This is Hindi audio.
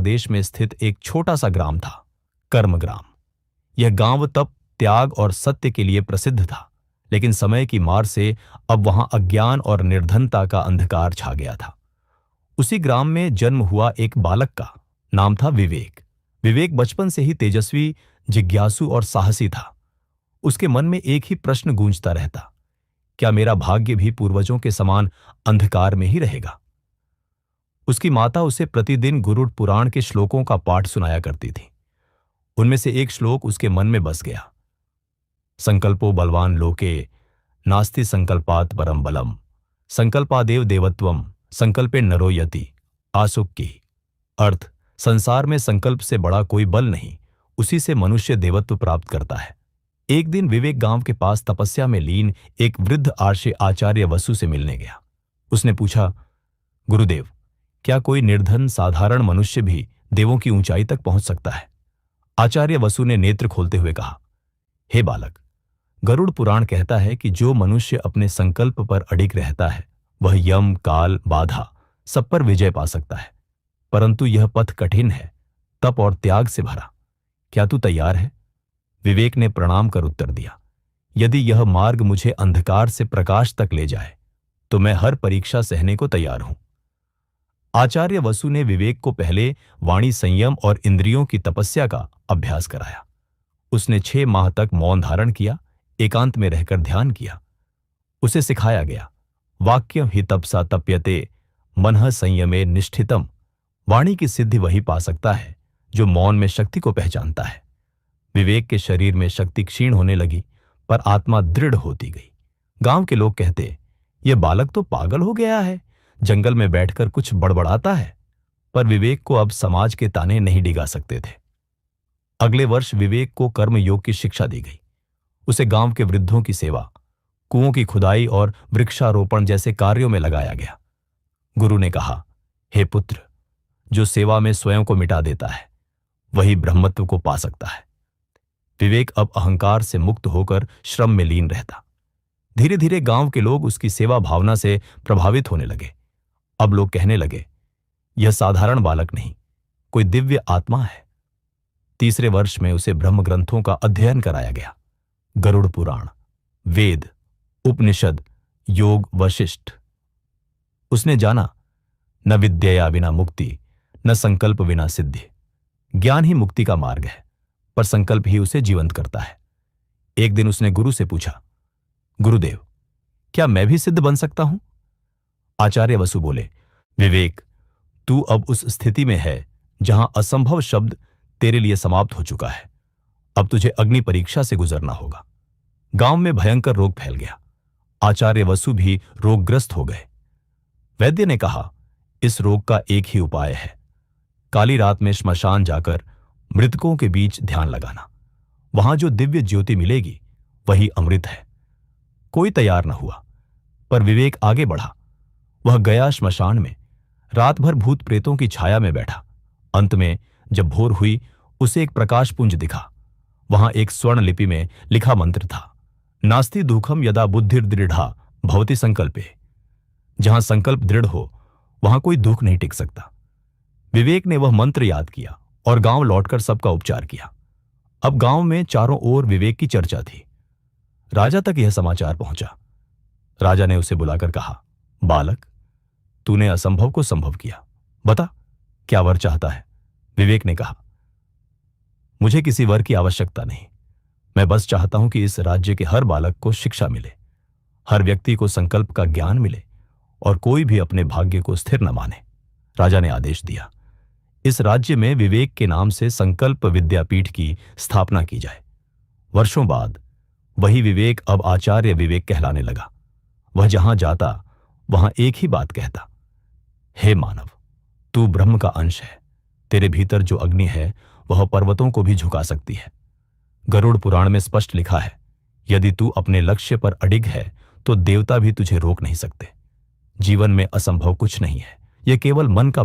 प्रदेश में स्थित एक छोटा सा ग्राम था, कर्मग्राम। यह गांव तब त्याग और सत्य के लिए प्रसिद्ध था, लेकिन समय की मार से अब वहां अज्ञान और निर्धनता का अंधकार छा गया था। उसी ग्राम में जन्म हुआ एक बालक का नाम था विवेक। विवेक बचपन से ही तेजस्वी, जिज्ञासु और साहसी था। उसके मन में एक ही प्रश्न गूंजता रहता, क्या मेरा भाग्य भी पूर्वजों के समान अंधकार में ही रहेगा? उसकी माता उसे प्रतिदिन गरुड़ पुराण के श्लोकों का पाठ सुनाया करती थी। उनमें से एक श्लोक उसके मन में बस गया। संकल्पो बलवान लोके नास्ति संकल्पात परम बलम, संकल्पादेव देवत्वम संकल्पे नरो यति आसुक की। अर्थ, संसार में संकल्प से बड़ा कोई बल नहीं, उसी से मनुष्य देवत्व प्राप्त करता है। एक दिन विवेक गांव के पास तपस्या में लीन एक वृद्ध आर्षे आचार्य वसु से मिलने गया। उसने पूछा, गुरुदेव, क्या कोई निर्धन साधारण मनुष्य भी देवों की ऊंचाई तक पहुंच सकता है? आचार्य वसु ने नेत्र खोलते हुए कहा, हे बालक, गरुड़ पुराण कहता है कि जो मनुष्य अपने संकल्प पर अडिग रहता है वह यम, काल, बाधा सब पर विजय पा सकता है। परंतु यह पथ कठिन है, तप और त्याग से भरा। क्या तू तैयार है? विवेक ने प्रणाम कर उत्तर दिया, यदि यह मार्ग मुझे अंधकार से प्रकाश तक ले जाए तो मैं हर परीक्षा सहने को तैयार हूं। आचार्य वसु ने विवेक को पहले वाणी संयम और इंद्रियों की तपस्या का अभ्यास कराया। उसने 6 माह तक मौन धारण किया, एकांत में रहकर ध्यान किया। उसे सिखाया गया, वाक्य हि तपसा तप्यते मनः संयमे निष्ठितम। वाणी की सिद्धि वही पा सकता है जो मौन में शक्ति को पहचानता है। विवेक के शरीर में शक्ति क्षीण होने लगी, पर आत्मा दृढ़ होती गई। गांव के लोग कहते, यह बालक तो पागल हो गया है, जंगल में बैठकर कुछ बड़बड़ाता है। पर विवेक को अब समाज के ताने नहीं डिगा सकते थे। अगले वर्ष विवेक को कर्म योग की शिक्षा दी गई। उसे गांव के वृद्धों की सेवा, कुओं की खुदाई और वृक्षारोपण जैसे कार्यों में लगाया गया। गुरु ने कहा, हे पुत्र, जो सेवा में स्वयं को मिटा देता है वही ब्रह्मत्व को पा सकता है। विवेक अब अहंकार से मुक्त होकर श्रम में लीन रहता। धीरे धीरे गांव के लोग उसकी सेवा भावना से प्रभावित होने लगे। अब लोग कहने लगे, यह साधारण बालक नहीं, कोई दिव्य आत्मा है। तीसरे वर्ष में उसे ब्रह्म ग्रंथों का अध्ययन कराया गया। गरुड़ पुराण, वेद, उपनिषद, योग, वशिष्ठ। उसने जाना, न विद्यया बिना मुक्ति, न संकल्प बिना सिद्धि। ज्ञान ही मुक्ति का मार्ग है, पर संकल्प ही उसे जीवंत करता है। एक दिन उसने गुरु से पूछा, गुरुदेव, क्या मैं भी सिद्ध बन सकता हूं? आचार्य वसु बोले, विवेक, तू अब उस स्थिति में है जहां असंभव शब्द तेरे लिए समाप्त हो चुका है। अब तुझे अग्नि परीक्षा से गुजरना होगा। गांव में भयंकर रोग फैल गया। आचार्य वसु भी रोगग्रस्त हो गए। वैद्य ने कहा, इस रोग का एक ही उपाय है, काली रात में श्मशान जाकर मृतकों के बीच ध्यान लगाना। वहां जो दिव्य ज्योति मिलेगी वही अमृत है। कोई तैयार न हुआ, पर विवेक आगे बढ़ा। वह गया श्मशान में, रात भर भूत प्रेतों की छाया में बैठा। अंत में जब भोर हुई, उसे एक प्रकाश पुंज दिखा। वहां एक स्वर्ण लिपि में लिखा मंत्र था, नास्ति दुखम यदा बुद्धिर्दृढ़ा भवति संकल्पे। जहां संकल्प दृढ़ हो वहां कोई दुख नहीं टिक सकता। विवेक ने वह मंत्र याद किया और गांव लौटकर सबका उपचार किया। अब गांव में चारों ओर विवेक की चर्चा थी। राजा तक यह समाचार पहुंचा। राजा ने उसे बुलाकर कहा, बालक, तूने असंभव को संभव किया, बता क्या वर चाहता है? विवेक ने कहा, मुझे किसी वर की आवश्यकता नहीं, मैं बस चाहता हूं कि इस राज्य के हर बालक को शिक्षा मिले, हर व्यक्ति को संकल्प का ज्ञान मिले और कोई भी अपने भाग्य को स्थिर न माने। राजा ने आदेश दिया, इस राज्य में विवेक के नाम से संकल्प विद्यापीठ की स्थापना की जाए। वर्षों बाद वही विवेक अब आचार्य विवेक कहलाने लगा। वह जहां जाता वहां एक ही बात कहता, हे मानव, तू ब्रह्म का अंश है। तेरे भीतर जो अग्नि है वह पर्वतों को भी झुका सकती है। गरुड़ पुराण में स्पष्ट लिखा है, यदि तू अपने लक्ष्य पर अडिग है तो देवता भी तुझे रोक नहीं सकते। जीवन में असंभव कुछ नहीं है, यह केवल मन का